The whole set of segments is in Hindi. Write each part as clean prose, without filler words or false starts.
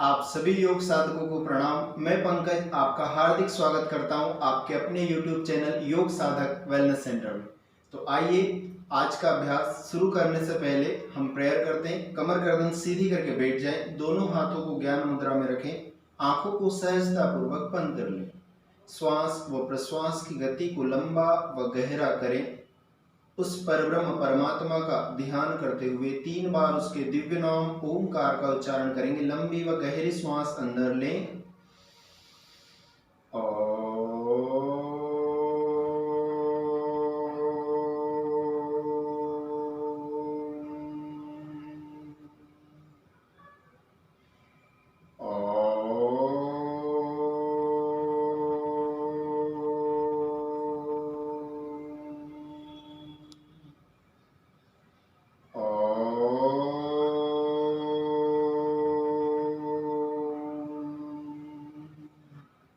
आप सभी योग साधकों को प्रणाम। मैं पंकज आपका हार्दिक स्वागत करता हूं आपके अपने YouTube चैनल योग साधक वेलनेस सेंटर में। तो आइए आज का अभ्यास शुरू करने से पहले हम प्रेयर करते हैं। कमर गर्दन सीधी करके बैठ जाएं, दोनों हाथों को ज्ञान मुद्रा में रखें, आंखों को सहजता पूर्वक बंद कर लें। श्वास व प्रश्वास की गति को लंबा व गहरा करें। उस परब्रह्म परमात्मा का ध्यान करते हुए 3 बार उसके दिव्य नाम ओमकार का उच्चारण करेंगे। लंबी व गहरी श्वास अंदर लें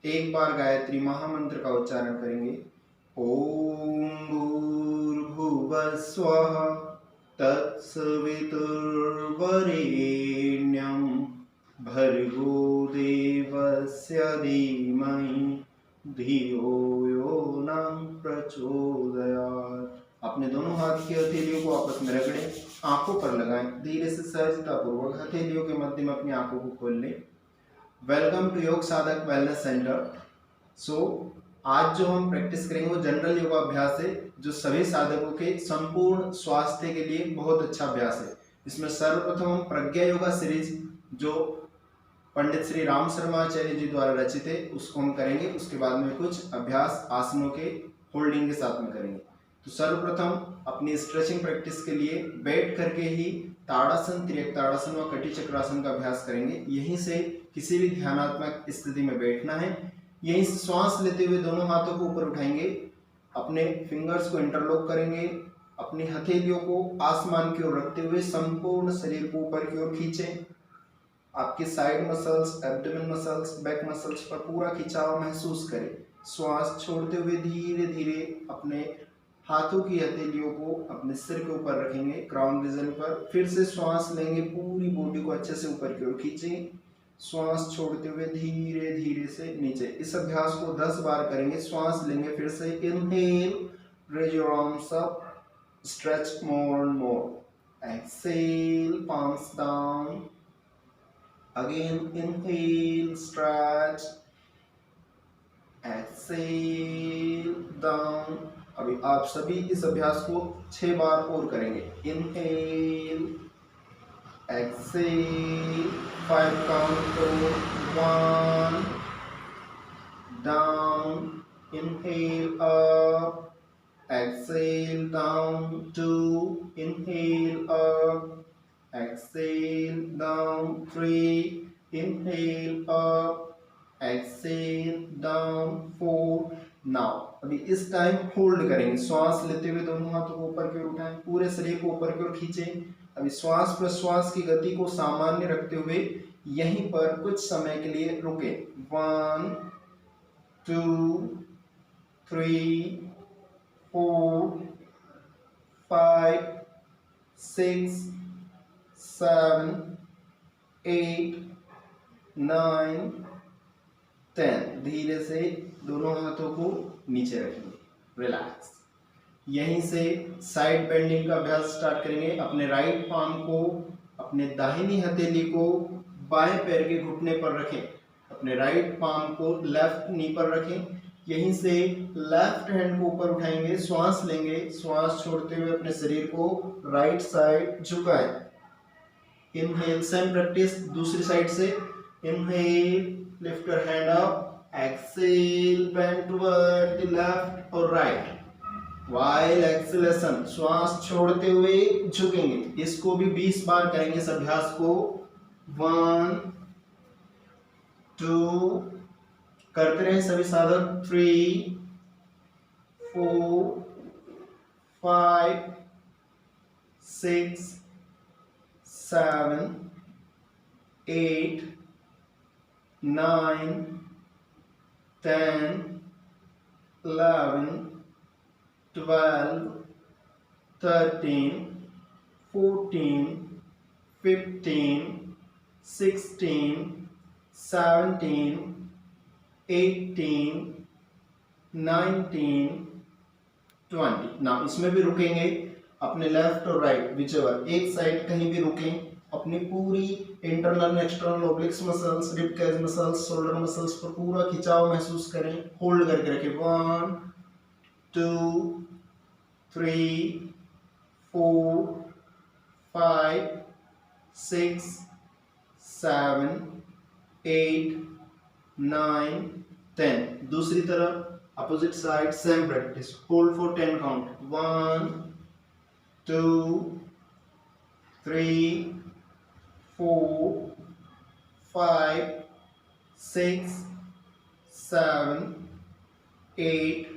एक बार गायत्री महामंत्र का उच्चारण करेंगे। ओम भूर्भुवः स्वः तत्सवितुर्वरेण्यं भर्गो देवस्य धीमहि धियो यो न प्रचोदयात्। अपने दोनों हाथ की हथेलियों को आपस में रगड़ें, आंखों पर लगाएं, धीरे से सहजता पूर्वक हथेलियों के मध्य में अपनी आंखों को खोल लें। वेलकम टू योग साधक वेलनेस सेंटर। आज जो हम प्रैक्टिस करेंगे वो जनरल योगाभ्यास है, जो सभी साधकों के संपूर्ण स्वास्थ्य के लिए बहुत अच्छा अभ्यास है। इसमें सर्वप्रथम हम प्रज्ञा योगा सीरीज जो पंडित श्री राम शर्मा आचार्य जी द्वारा रचित है उसको हम करेंगे। उसके बाद में कुछ अभ्यास आसनों के होल्डिंग के साथ में करेंगे। तो सर्वप्रथम अपनी स्ट्रेचिंग प्रैक्टिस के लिए बैठ करके ही ताड़ासन, त्रियक ताड़ासन व कटी चक्रासन का अभ्यास करेंगे। यहीं से किसी भी ध्यानात्मक स्थिति में बैठना है। यहीं से श्वास लेते हुए दोनों हाथों को ऊपर उठाएंगे, अपने फिंगर्स को इंटरलॉक करेंगे, अपनी हथेलियों को आसमान की ओर रखते हुए संपूर्ण शरीर को ऊपर की ओर खींचें। आपके side muscles, abdomen muscles, back muscles पर पूरा खिंचाव महसूस करें। श्वास छोड़ते हुए धीरे धीरे अपने हाथों की हथेलियों को अपने सिर के ऊपर रखेंगे, क्राउन रीजन पर। फिर से श्वास लेंगे, पूरी बॉडी को अच्छे से ऊपर की ओर खींचें। श्वास छोड़ते हुए धीरे धीरे से नीचे। इस अभ्यास को 10 बार करेंगे। श्वास लेंगे, फिर से inhale, raise your arms up, stretch more and more. Exhale, palms down. Again inhale, stretch, exhale, down. अभी आप सभी इस अभ्यास को 6 बार और करेंगे। इनहेल, एक्सेल, 5 काउंट करो, 1, down, inhale up, exhale down, 2, inhale up, exhale down, 3, inhale up, exhale down, 4. Now अभी इस टाइम होल्ड करेंगे। श्वास लेते हुए दोनों हाथों को ऊपर की ओर उठाएं, पूरे शरीर को ऊपर की ओर खींचें। अभी श्वास प्रश्वास की गति को सामान्य रखते हुए यहीं पर कुछ समय के लिए रुके। 1, 2, 3, 4, 5, 6, 7, 8, 9, 10। धीरे से दोनों हाथों को नीचे रखेंगे, रिलैक्स। यहीं से साइड बेंडिंग का अभ्यास स्टार्ट करेंगे। अपने राइट पाम को, अपने दाहिनी हथेली को बाएं पैर के घुटने पर रखें, अपने राइट पाम को लेफ्ट नी पर रखें। यहीं से लेफ्ट हैंड को ऊपर उठाएंगे, श्वास लेंगे, श्वास छोड़ते हुए अपने शरीर को राइट साइड झुकाएं। Inhale, same practice दूसरी साइड से। Inhale, lift your hand up. Exhale, bend toward the left or right. While exhalation, श्वास छोड़ते हुए झुकेंगे। इसको भी 20 बार करेंगे इस अभ्यास को। 1, 2, करते रहे सभी साधक। 3, 4, 5, 6, 7, 8, 9, 10, 11, 12, 13, 14, 15, 16, 17, 18, 19, 20। ना इसमें भी रुकेंगे अपने लेफ्ट और राइट विचेवर एक साइड कहीं भी रुकें, अपनी पूरी internal external obliques muscles, rib cage muscles, shoulder muscles पर पूरा खिंचाव महसूस करें, होल्ड करके रखें। 1 2 3 4 5 6 7 8 9 10। दूसरी तरफ opposite side same practice, hold for 10 count. 1 2 3 4 5 6 7 8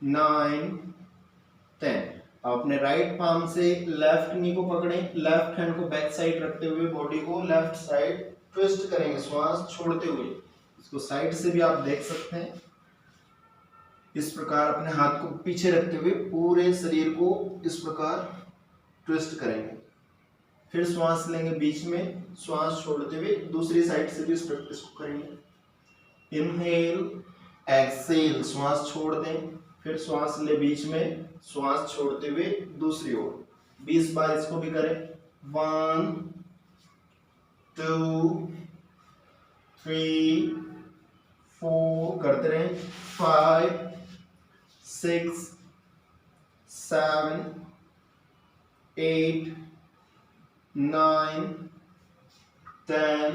9 10। अपने राइट पाम से लेफ्ट नी को पकड़ें, लेफ्ट हैंड को बैक साइड रखते हुए बॉडी को लेफ्ट साइड ट्विस्ट करेंगे श्वास छोड़ते हुए। इसको साइड से भी आप देख सकते हैं। इस प्रकार अपने हाथ को पीछे रखते हुए पूरे शरीर को इस प्रकार ट्विस्ट करेंगे। फिर श्वास लेंगे बीच में, श्वास छोड़ते हुए दूसरी साइड से भी इस प्रैक्टिस को करेंगे। इनहेल, एक्सेल, श्वास छोड़ दें, फिर श्वास ले बीच में, श्वास छोड़ते हुए दूसरी ओर। 20 बार इसको भी करें। 1 2 3 4 करते रहें। 5 6 7 8 9 10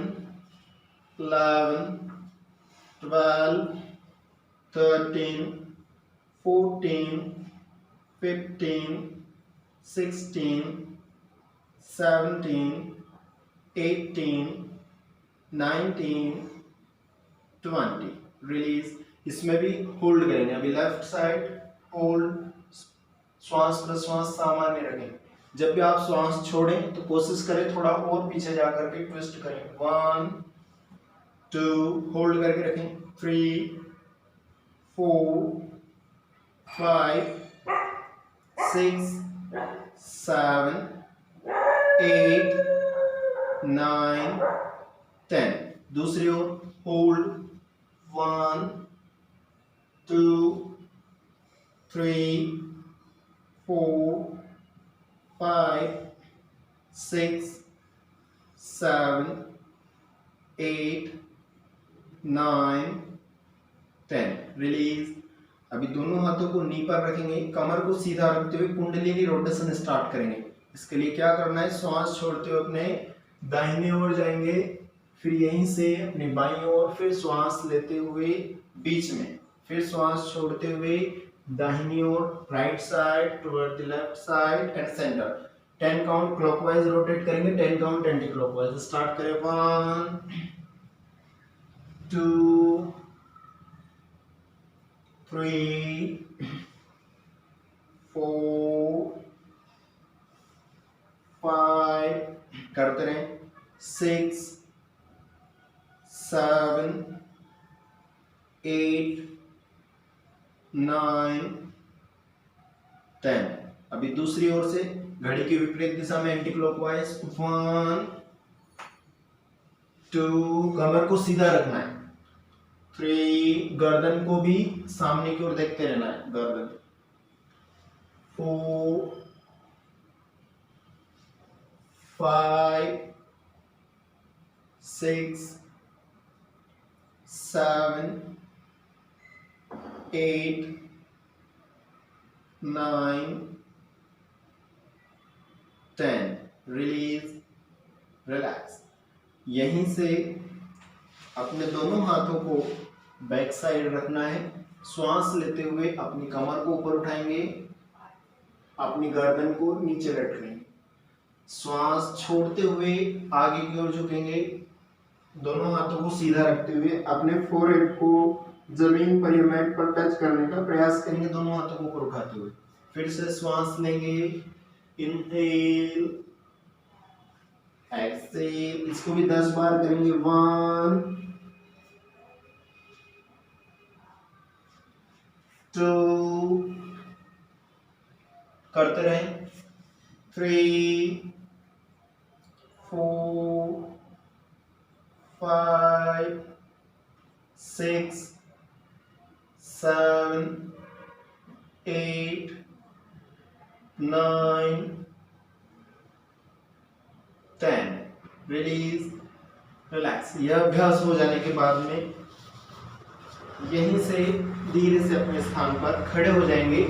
11 12 13 14 15 16 17 18 19 20। रिलीज। इसमें भी होल्ड करेंगे। अभी लेफ्ट साइड होल्ड, श्वास प्रश्वास सामान्य रखें। जब भी आप श्वास छोड़ें तो कोशिश करें थोड़ा और पीछे जाकर के ट्विस्ट करें। 1 2 होल्ड करके रखें। 3 4 5 6 7 8 9 10। दूसरी ओर होल्ड। 1 2 3 4 5 6 7 8 9 10। रिलीज। अभी दोनों हाथों को नी पर रखेंगे, कमर को सीधा रखते हुए कुंडलिनी रोटेशन स्टार्ट करेंगे। इसके लिए क्या करना है, श्वास छोड़ते हुए अपने दाहिने ओर जाएंगे, फिर यहीं से अपनी बाईं ओर, फिर श्वास लेते हुए बीच में, फिर श्वास छोड़ते हुए दाहिनी ओर, right side toward the left side and centre. 10 count clockwise rotate करेंगे, 10 काउंट एंटी क्लॉकवाइज। स्टार्ट करें। 1 2 3 4 5 करते रहें। 6 7 8 9 10। अभी दूसरी ओर से घड़ी की विपरीत दिशा में एंटी क्लॉकवाइज। 1 2 कमर को सीधा रखना है। 3 गर्दन को भी सामने की ओर देखते रहना है, गर्दन। 4 5 6 7 8 9 10। Release, relax. यहीं से अपने दोनों हाथों को बैक साइड रखना है। श्वास लेते हुए अपनी कमर को ऊपर उठाएंगे, अपनी गर्दन को नीचे रखेंगे। श्वास छोड़ते हुए आगे की ओर झुकेंगे, दोनों हाथों को सीधा रखते हुए अपने फोरहेड को जमीन पर या मैट पर टच करने का प्रयास करेंगे, दोनों हाथों को ऊपर उठाते हुए। फिर से श्वास लेंगे। Inhale, exhale. इसको भी 10 बार करेंगे। 1 2 करते रहें। 3 4 5 6 7 8 9 10। Release, relax. यह अभ्यास हो जाने के बाद में यहीं से धीरे से अपने स्थान पर खड़े हो जाएंगे।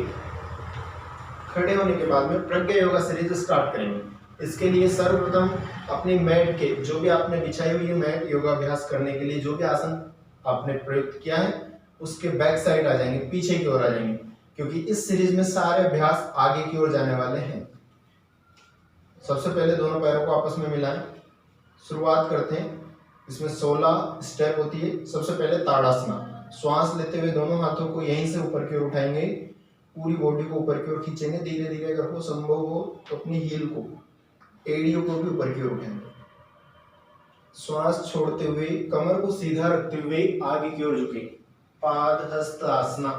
खड़े होने के बाद में प्रज्ञा योगा सीरीज स्टार्ट करेंगे। इसके लिए सर्वप्रथम अपनी मैट के, जो भी आपने बिछाई हुई है मैट योगाभ्यास करने के लिए, जो भी आसन आपने प्रयुक्त किया है उसके बैक साइड आ जाएंगे, पीछे की ओर आ जाएंगे, क्योंकि इस सीरीज में सारे अभ्यास आगे की ओर जाने वाले हैं। सबसे पहले दोनों पैरों को आपस में मिलाएं। शुरुआत करते हैं। इसमें 16 स्टेप होती है। सबसे पहले ताड़ासना। श्वास लेते हुए दोनों हाथों को यहीं से ऊपर की ओर उठाएंगे, पूरी बॉडी को ऊपर की ओर खींचेंगे। धीरे धीरे अगर हो संभव हो तो अपनी हील को, एड़ियों को भी ऊपर की ओर उठाएंगे। श्वास छोड़ते हुए कमर को सीधा रखते हुए आगे की ओर झुके, पाद हस्त आसना।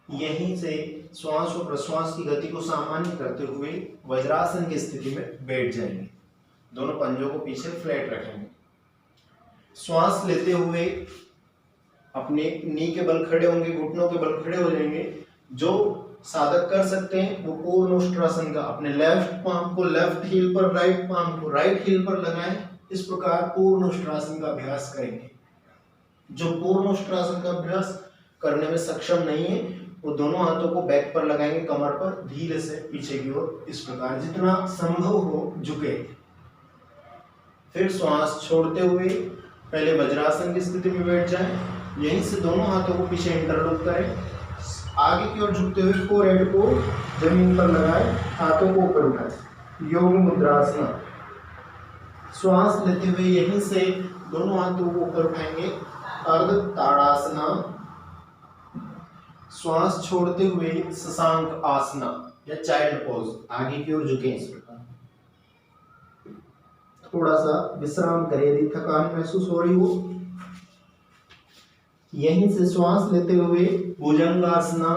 यहीं से श्वास और प्रश्वास की गति को सामान्य करते हुए वज्रासन की स्थिति में बैठ जाएंगे। दोनों पंजों को पीछे फ्लैट रखेंगे। श्वास लेते हुए अपने नी के बल खड़े होंगे, घुटनों के बल खड़े हो जाएंगे। जो साधक कर सकते हैं वो पूर्ण उष्ट्रासन का अपने लेफ्ट पाम को लेफ्ट हील पर, राइट पाम को राइट हील पर लगाएं। इस प्रकार पूर्ण उष्ट्रासन का अभ्यास करेंगे। जो पूर्ण उष्ट्रासन का अभ्यास करने में सक्षम नहीं है वो दोनों हाथों को बैक पर लगाएंगे, कमर पर, धीरे से पीछे की ओर। इस प्रकार जितना संभव हो झुके। फिर श्वास छोड़ते हुए पहले वज्रासन की स्थिति में बैठ जाएं। यहीं से दोनों हाथों को पीछे इंटरलॉक करें। आगे की ओर झुकते हुए फोरहेड को जमीन पर लगाएं, हाथों को ऊपर उठाएं। योग मुद्रासना। श्वास लेते हुए यहीं से दोनों हाथों को ऊपर उठाएंगे, अर्ध ताड़ासना। श्वास छोड़ते हुए शशांक आसना या चाइल्ड पोज, आगे की ओर झुके। इस प्रकार थोड़ा सा विश्राम करें यदि थकान महसूस हो रही हो। यहीं से श्वास लेते हुए भुजंगासना।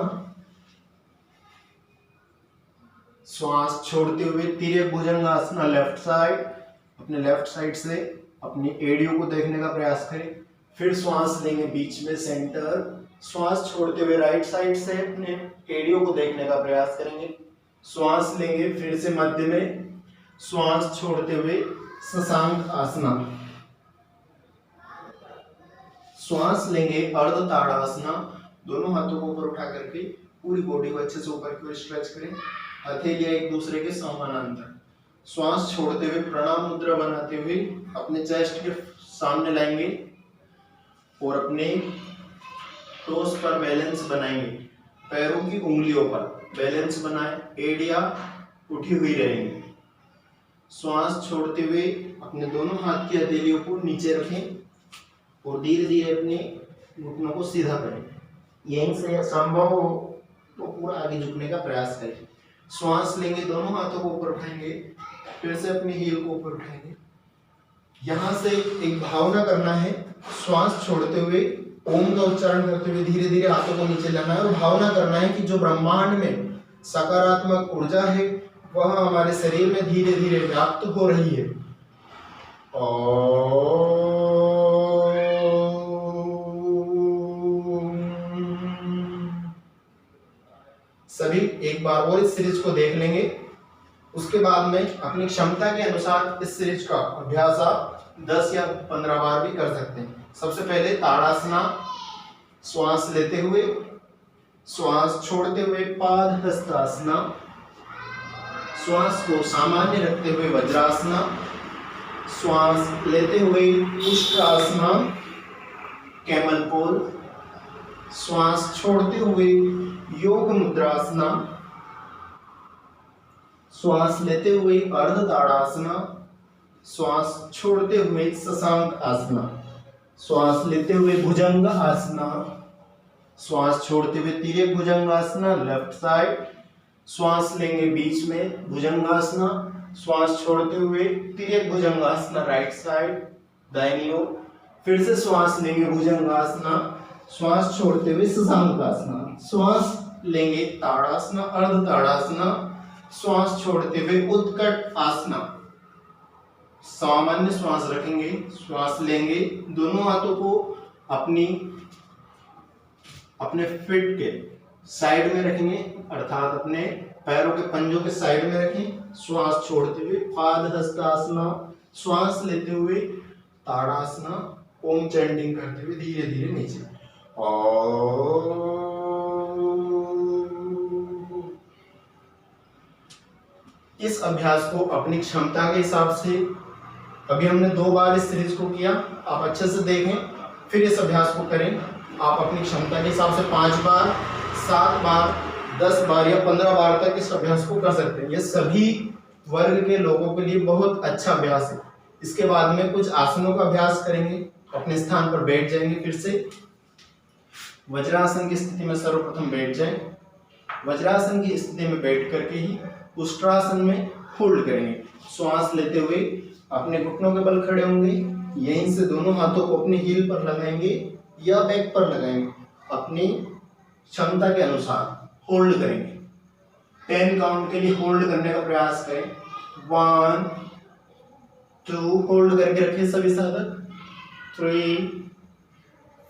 श्वास छोड़ते हुए तिर्यक भुजंगासना लेफ्ट साइड। अपने लेफ्ट साइड से अपनी एड़ियों को देखने का प्रयास करें। फिर श्वास लेंगे बीच में सेंटर। श्वास छोड़ते हुए राइट साइड से अपने एड़ियों को देखने का प्रयास करेंगे। श्वास लेंगे फिर से मध्य में। श्वास छोड़ते हुए शशांक आसना। श्वास लेंगे अर्ध ताड़ासना। दोनों हाथों को ऊपर उठा करके पूरी बॉडी को अच्छे से ऊपर की ओर स्ट्रेच करें, हथेलियां एक दूसरे के समानांतर। श्वास छोड़ते हुए प्रणाम मुद्रा बनाते हुए अपने चेस्ट के सामने लाएंगे और अपने टोस पर बैलेंस बनाएंगे। पैरों की उंगलियों पर बैलेंस बनाएं, एड़ियां उठी हुई रहेंगी। श्वास छोड़ते हुए अपने दोनों हाथ की हथेलियों को नीचे रखें और धीरे धीरे अपने घुटनों को सीधा करें। यहीं से संभव हो तो पूरा आगे झुकने का प्रयास करें। श्वास लेंगे, दोनों हाथों को ऊपर उठाएंगे, फिर से अपनी हील को ऊपर उठाएंगे। यहाँ से एक भावना करना है, श्वास छोड़ते हुए ओम का उच्चारण करते हुए धीरे धीरे हाथों को नीचे लाना है और भावना करना है कि जो ब्रह्मांड में सकारात्मक ऊर्जा है वह हमारे शरीर में धीरे धीरे व्याप्त हो रही है। सभी एक बार और इस सीरीज को देख लेंगे। उसके बाद में अपनी क्षमता के अनुसार इस सीरीज का अभ्यास आप 10 या 15 बार भी कर सकते हैं। सबसे पहले ताड़ासना। श्वास लेते हुए, श्वास छोड़ते हुए पाद हस्तासना। श्वास को सामान्य रखते हुए वज्रासना। श्वास लेते हुए उष्ट्रासना, कैमल पोज। श्वास छोड़ते हुए योग मुद्रासना। श्वास लेते हुए अर्ध ताड़ासना। श्वास छोड़ते हुए शशांक आसना। श्वास लेते हुए भुजंग आसना। श्वास छोड़ते हुए तिर्यक भुजंगासना लेफ्ट साइड। श्वास लेंगे बीच में भुजंगासना। श्वास छोड़ते हुए तिर्यक भुजंगासना राइट साइड दाहिनी ओर। फिर से श्वास लेंगे भुजंगासना। श्वास छोड़ते हुए शशांकासना। श्वास लेंगे ताड़ासना, अर्ध ताड़ासना। श्वास छोड़ते हुए उत्कट आसना। सामान्य श्वास रखेंगे, श्वास लेंगे, दोनों हाथों को अपने फिट के साइड में रखेंगे, अर्थात अपने पैरों के पंजों के साइड में रखें। श्वास छोड़ते हुए पादहस्तासना, श्वास लेते हुए ताड़ासना, ओम चैंटिंग करते हुए धीरे धीरे नीचे। इस अभ्यास को अपनी क्षमता के हिसाब से, अभी हमने 2 बार इस सीरीज को किया, आप अच्छे से देखें, फिर इस अभ्यास को करें। आप अपनी क्षमता के हिसाब से 5 बार, 7 बार, 10 बार या 15 बार तक इस अभ्यास को कर सकते हैं। यह सभी वर्ग के लोगों के लिए बहुत अच्छा अभ्यास है। इसके बाद में कुछ आसनों का अभ्यास करेंगे। अपने स्थान पर बैठ जाएंगे। फिर से वज्रासन की स्थिति में सर्वप्रथम बैठ जाएं। वज्रासन की स्थिति में बैठ करके ही उष्ट्रासन में होल्ड करेंगे। श्वास लेते हुए अपने घुटनों के बल खड़े होंगे। यहीं से दोनों हाथों को अपने हील पर लगाएंगे या बैक पर लगाएंगे। अपनी क्षमता के अनुसार होल्ड करेंगे। 10 काउंट के लिए होल्ड करने का प्रयास करें। 1 2 होल्ड करके रखें सभी साधक। 3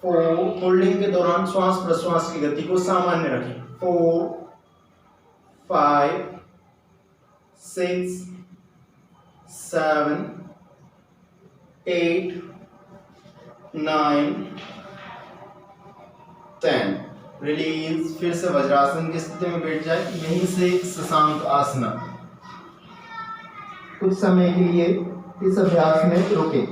4 होल्डिंग के दौरान श्वास प्रश्वास की गति को सामान्य रखें। 4 5 6 7 8 9 10 रिलीज। फिर से वज्रासन की स्थिति में बैठ जाए। यहीं से शशांक आसना। कुछ समय के लिए इस अभ्यास में रुके।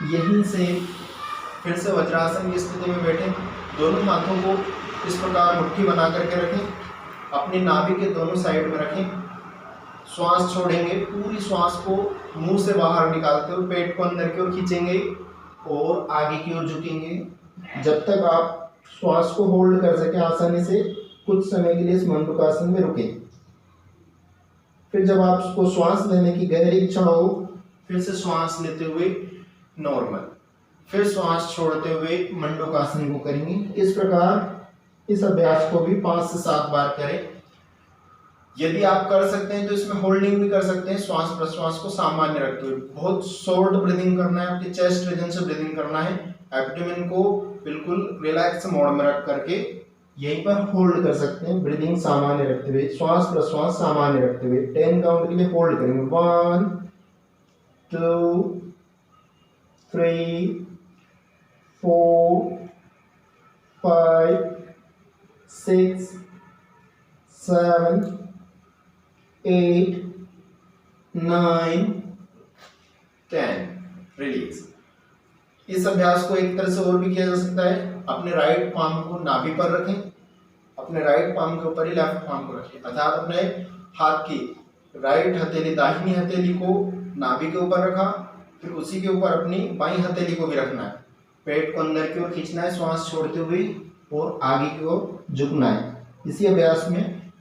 यहीं से फिर से वज्रासन की स्थिति में बैठे। दोनों हाथों को इस प्रकार मुट्ठी बना करके रखें। अपनी नाभि के दोनों साइड में रखें। श्वास छोड़ेंगे। पूरी श्वास को मुंह से बाहर निकालते हुए पेट को अंदर की ओर खींचेंगे और आगे की ओर झुकेंगे। जब तक आप श्वास को होल्ड कर सके आसानी से, कुछ समय के लिए इस मंडूकासन में रुकें। फिर जब आपको श्वास लेने की गहरी इच्छा हो, फिर से श्वास लेते हुए नॉर्मल, फिर श्वास छोड़ते हुए मंडूकासन को करेंगे। इस प्रकार इस अभ्यास को भी 5 से 7 बार करें। यदि आप कर सकते हैं तो इसमें होल्डिंग भी कर सकते हैं, श्वास प्रश्वास को सामान्य रखते हुए। बहुत शॉर्ट ब्रीदिंग करना है, आपकी चेस्ट रीजन से ब्रीदिंग करना है। एब्डोमेन को बिल्कुल रिलैक्स मोड में रख करके यहीं पर होल्ड कर सकते हैं, ब्रीदिंग सामान्य रखते हुए, श्वास प्रश्वास सामान्य रखते हुए। 10 काउंट के लिए होल्ड करेंगे। 1 2 3 4 5 6 7 8 9 10 रिलीज। इस अभ्यास को एक तरह से और भी किया जा सकता है। अपने राइट पाम को नाभि पर रखें। अपने राइट पाम के ऊपर ही लेफ्ट पाम को रखें, अर्थात अपने हाथ की राइट हथेली, दाहिनी हथेली को नाभि के ऊपर रखा, फिर उसी के ऊपर अपनी बाईं हथेली को भी रखना है। पेट को अंदर की ओर खींचना है श्वास छोड़ते हुए और आगे की ओर झुकना है। इसी अभ्यास में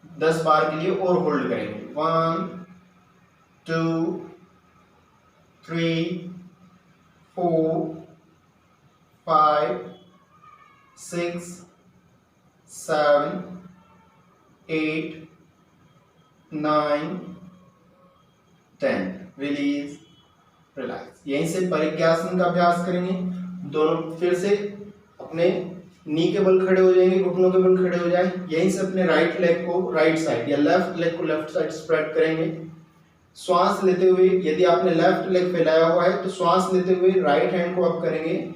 10 बार के लिए और होल्ड करेंगे। 1 2 3 4 5 6 7 8 9 10 रिलीज, रिलैक्स। यहीं से परिज्ञासन का अभ्यास करेंगे। दोनों फिर से अपने नी के बल खड़े हो जाएंगे, घुटनों के बल खड़े हो जाए। यहीं से अपने राइट लेग को राइट साइड या लेफ्ट लेग को लेफ्ट साइड स्प्रेड करेंगे। श्वास लेते हुए, यदि आपने लेफ्ट लेग फैलाया हुआ है तो श्वास लेते हुए राइट हैंड को अप करेंगे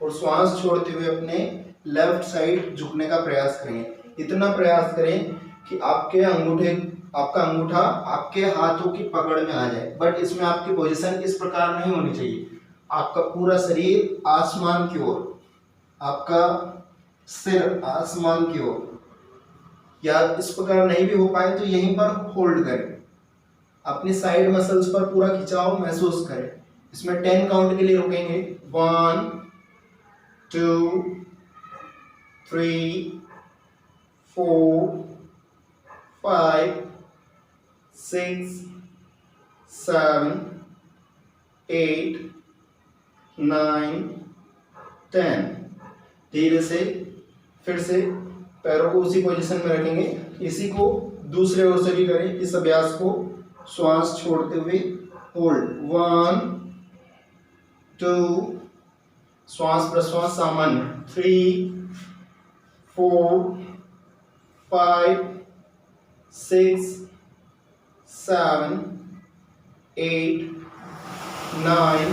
और श्वास छोड़ते हुए अपने लेफ्ट साइड झुकने का प्रयास करेंगे। इतना प्रयास करें कि आपका अंगूठा आपके हाथों की पकड़ में आ जाए। बट इसमें आपकी पोजीशन इस प्रकार नहीं होनी चाहिए। आपका पूरा शरीर आसमान की ओर, आपका सिर आसमान की ओर, या इस प्रकार नहीं भी हो पाए तो यहीं पर होल्ड करें। अपनी साइड मसल्स पर पूरा खिंचाव महसूस करें। इसमें 10 काउंट के लिए रुकेंगे। 1 2 3 4 5 6 7 8 9 10। धीरे से फिर से पैरों को उसी पोजीशन में रखेंगे। इसी को दूसरे ओर से भी करें। इस अभ्यास को श्वास छोड़ते हुए होल्ड 1 2, श्वास प्रश्वास सामान्य 3 4 5 6 7 8 9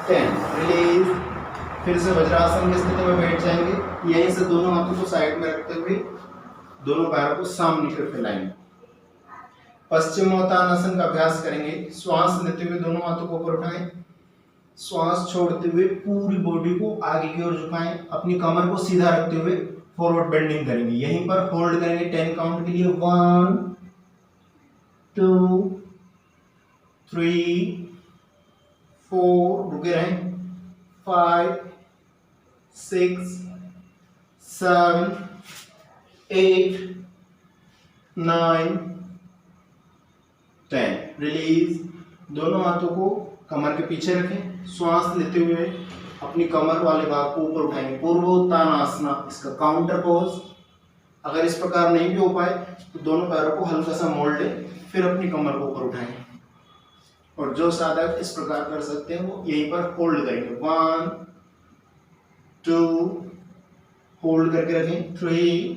10। रिलीज। फिर से वज्रासन की स्थिति में बैठ जाएंगे। यहीं से दोनों हाथों को साइड में रखते हुए दोनों पैरों को सामने की ओर फैलाएंगे। पश्चिमोत्तानासन का अभ्यास करेंगे। श्वास लेते हुए दोनों हाथों को ऊपर उठाएं। श्वास छोड़ते हुए पूरी बॉडी को आगे की ओर झुकाएं। अपनी कमर को सीधा रखते हुए फॉरवर्ड बेंडिंग करेंगे। यहीं पर होल्ड करेंगे 10 काउंट के लिए। 1 2 3 4, रुके रहें, 5 6 7 8 9 10। रिलीज। दोनों हाथों को कमर के पीछे रखें। श्वास लेते हुए अपनी कमर वाले भाग को ऊपर उठाएंगे। पूर्वोत्तानासना, इसका काउंटर पोज। अगर इस प्रकार नहीं भी हो पाए तो दोनों पैरों को हल्का सा मोड़ लें, फिर अपनी कमर को ऊपर उठाएं। और जो साधक इस प्रकार कर सकते हैं वो यहीं पर होल्ड करेंगे। 1 2, होल्ड करके रखें। 3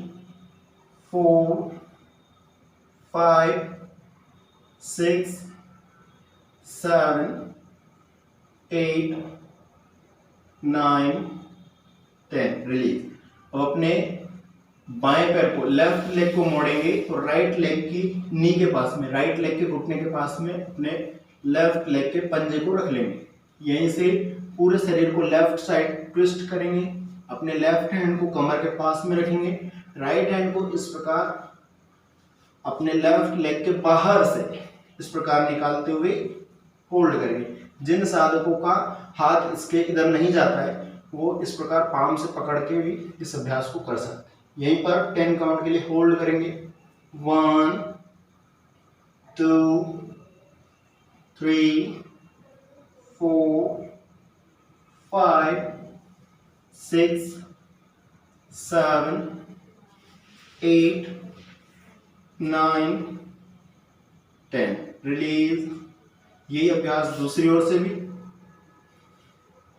4 5 6 7 8 9 10। रिलीज। अब अपने बाएं पैर को, लेफ्ट लेग को मोड़ेंगे और राइट लेग की नी के पास में, राइट लेग के घुटने के पास में अपने लेफ्ट लेग के पंजे को रख लेंगे। यहीं से पूरे शरीर को लेफ्ट साइड ट्विस्ट करेंगे। अपने लेफ्ट हैंड को कमर के पास में रखेंगे। राइट हैंड को इस प्रकार अपने लेफ्ट लेग के बाहर से इस प्रकार निकालते हुए होल्ड करेंगे। जिन साधकों का हाथ इसके इधर नहीं जाता है वो इस प्रकार पाम से पकड़ के भी इस अभ्यास को कर सकते हैं। यहीं पर 10 काउंट के लिए होल्ड करेंगे। 1 2 3 4 5 6 7 8 9 10। रिलीज। यही अभ्यास दूसरी ओर से भी।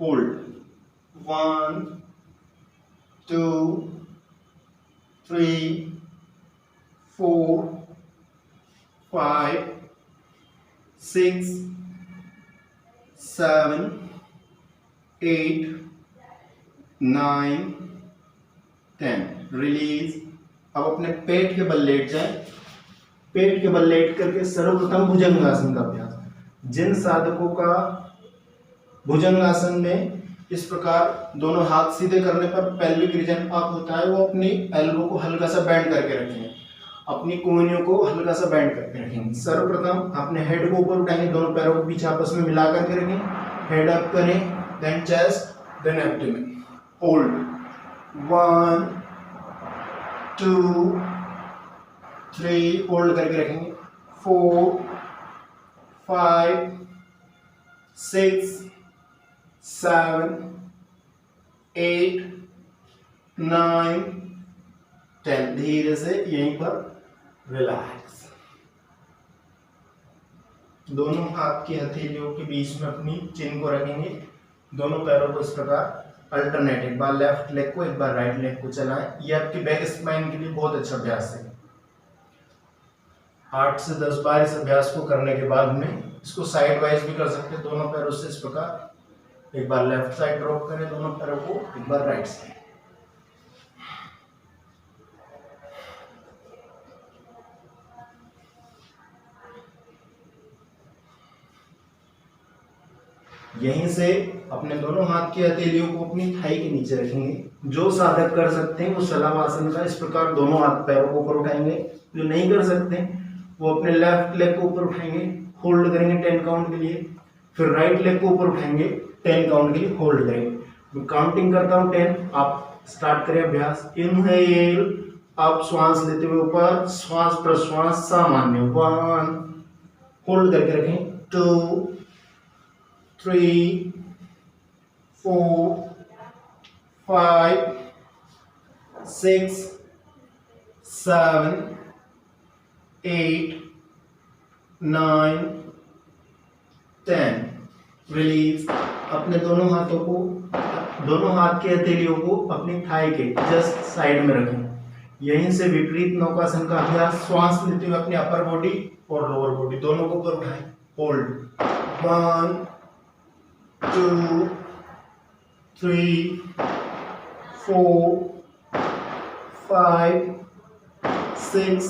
होल्ड 1 2 3 4 5 6 7 8 9 10। रिलीज। अब अपने पेट के बल लेट जाएं। पेट के बल लेट करके सर्वप्रथम भुजंगासन का अभ्यास। जिन साधकों का भुजंगासन में इस प्रकार दोनों हाथ सीधे करने पर पेल्विक रीजन अप होता है वो अपनी एल्बो को हल्का सा बेंड करके रखेंगे। अपनी कोहनियों को हल्का सा बेंड करके रखेंगे। सर्वप्रथम अपने हेड को ऊपर उठाएंगे। दोनों पैरों को बीच आपस में मिला करके रखें। हेड अप करें, then chest, then abdomen. Hold 1 2 3, hold करके रखेंगे। 4 5 6 7 8 9 10। धीरे से यहीं पर रिलैक्स। दोनों हाथ की हथेलियों के बीच में अपनी चिन को रखेंगे। दोनों पैरों को इस प्रकार अल्टरनेट, एक बार लेफ्ट लेग को एक बार राइट लेग को चलाएं। ये आपकी बैक स्पाइन के लिए बहुत अच्छा अभ्यास है। 8 से 10 बार इस अभ्यास को करने के बाद में इसको साइड वाइज भी कर सकते हैं। दोनों पैरों से इस प्रकार एक बार लेफ्ट साइड ड्रॉप करें, दोनों पैरों को एक बार राइट साइड। यहीं से अपने दोनों हाथ की हथेलियों को अपनी थाई के नीचे रखेंगे। जो साधक कर सकते हैं वो शलभासन का इस प्रकार दोनों हाथ पैरों को ऊपर उठाएंगे। जो नहीं कर सकते वो अपने लेफ्ट लेग को ऊपर उठाएंगे, होल्ड करेंगे 10 काउंट के लिए। फिर राइट लेग को ऊपर उठाएंगे, 10 काउंट के लिए होल्ड करेंगे। मैं काउंटिंग करता हूँ 10, आप स्टार्ट करें अभ्यास। इनहेल, आप श्वास लेते हुए ऊपर, श्वास प्रश्वास सामान्य। 1, होल्ड करके रखें। 2 3 4 5 6 7 8 9 10। रिलीज। अपने दोनों हाथों को, दोनों हाथ की हथेलियों को अपनी थाई के जस्ट साइड में रखें। यहीं से विपरीत नौकासन का अभ्यास श्वास लेते हुए अपने अपर बॉडी और लोअर बॉडी दोनों को ऊपर उठाएं। होल्ड 1 2 3 4 5 6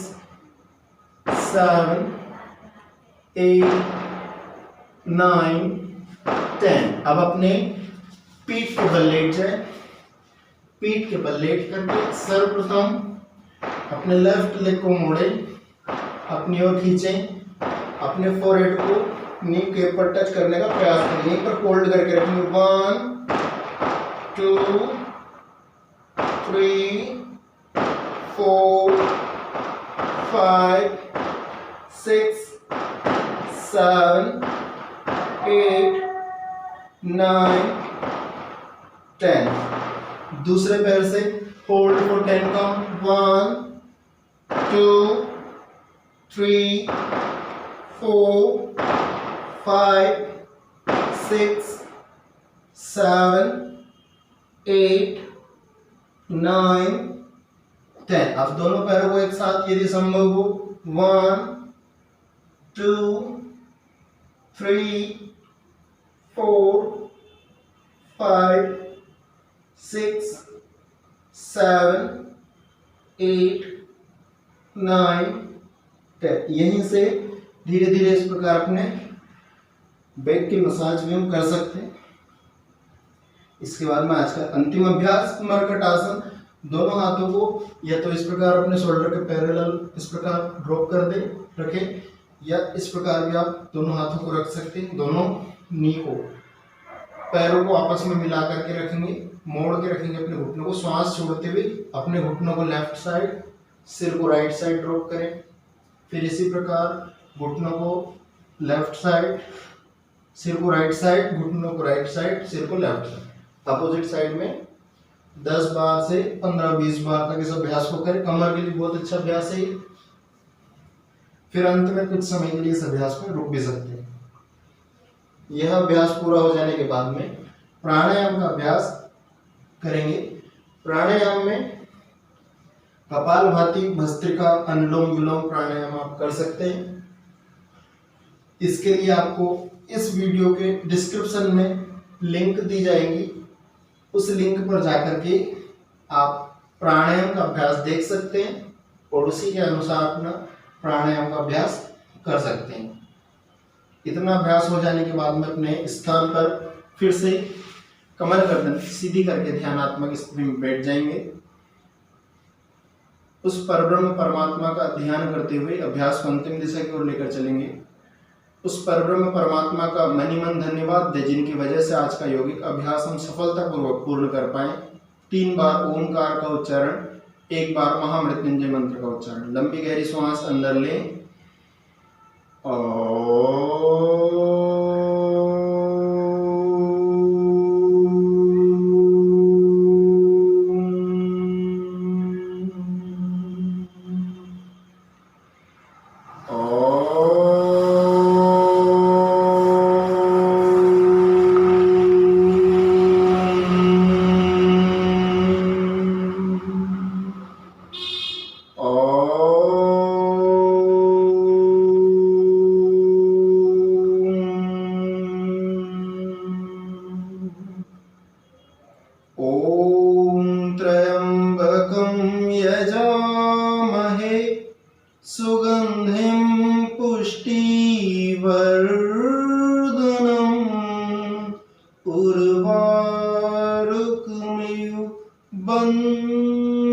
7 8 9 10। अब अपने पीठ के बल लेट जाए। पीठ के बल लेट करके सर्वप्रथम अपने लेफ्ट लेग को मोड़े, अपनी ओर खींचें, अपने फोरहेड को नी के ऊपर टच करने का प्रयास करें। यहीं पर होल्ड करके रखेंगे। 1 2 3 4 5 6 7 8 9 10। दूसरे पैर से होल्ड फॉर 10 काउंट। 1 2 3 4 5 6 7 8 9 10। अब दोनों पैरों को एक साथ यदि संभव हो 1 2 3 4 5 6 7 8 9 10। यहीं से धीरे धीरे इस प्रकार अपने बैक की मसाज भी हम कर सकते हैं। इसके बाद में आज का अंतिम अभ्यास मरकट आसन। दोनों हाथों को या तो इस प्रकार अपने शोल्डर के पैरेलल इस प्रकार ड्रॉप कर दे रखें, या इस प्रकार भी आप दोनों हाथों को रख सकते हैं। दोनों नी को, पैरों को आपस में मिला करके रखेंगे, मोड़ के रखेंगे अपने घुटनों को। श्वास छोड़ते हुए अपने घुटनों को लेफ्ट साइड, सिर को राइट साइड ड्रॉप करें। फिर इसी प्रकार घुटनों को लेफ्ट साइड, सिर को राइट साइड, घुटनों को राइट साइड, सिर को लेफ्ट साइड। अपोजिट साइड में 10 बार से 15-20 बार तक इस अभ्यास को करें। कमर के लिए बहुत अच्छा अभ्यास है। फिर अंत में कुछ समय के लिए इस अभ्यास में रुक भी सकते हैं। यह अभ्यास पूरा हो जाने के बाद में प्राणायाम का अभ्यास करेंगे। प्राणायाम में कपालभाति, भस्त्रिका, अनुलोम विलोम प्राणायाम आप कर सकते हैं। इसके लिए आपको इस वीडियो के डिस्क्रिप्शन में लिंक दी जाएगी। उस लिंक पर जाकर के आप प्राणायाम का अभ्यास देख सकते हैं और उसी के अनुसार अपना प्राणायाम का अभ्यास कर सकते हैं। इतना अभ्यास हो जाने के बाद में अपने स्थान पर फिर से कमर गर्दन सीधी करके ध्यानात्मक स्थिति में बैठ जाएंगे। उस परब्रह्म परमात्मा का ध्यान करते हुए अभ्यास को अंतिम दिशा की ओर लेकर चलेंगे। उस परब्रह्म परमात्मा का मनिमन धन्यवाद दे जिनकी वजह से आज का यौगिक अभ्यास हम सफलतापूर्वक पूर्ण कर पाए। 3 बार ओमकार का उच्चारण, 1 बार महामृत्युंजय मंत्र का उच्चारण। लंबी गहरी श्वास अंदर लें सुगंधिं पुष्टिवर्धनम् उर्वारुकमिव बन्धनान्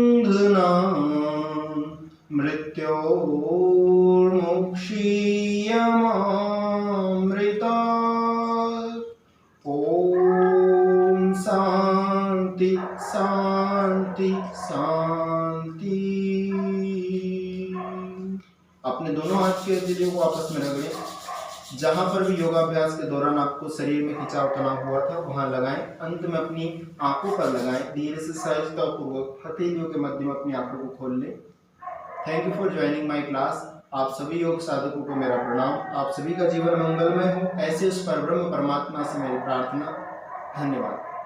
मृत्योर्मुक्षीयमामृतात्। ओम शांति शांति शांति। अपने दोनों हाथ के हथेलियों को आपस में रगड़ें। जहाँ पर भी योगाभ्यास के दौरान आपको शरीर में खिंचाव तनाव हुआ था वहाँ लगाएं। अंत में अपनी आंखों पर लगाएं। धीरे से सहजतापूर्वक हथेलियों के मध्य में अपनी आंखों को खोल लें। Thank you for joining my class. आप सभी योग साधकों को मेरा प्रणाम। आप सभी का जीवन मंगलमय हो, ऐसे उस परब्रह्म परमात्मा से मेरी प्रार्थना। धन्यवाद।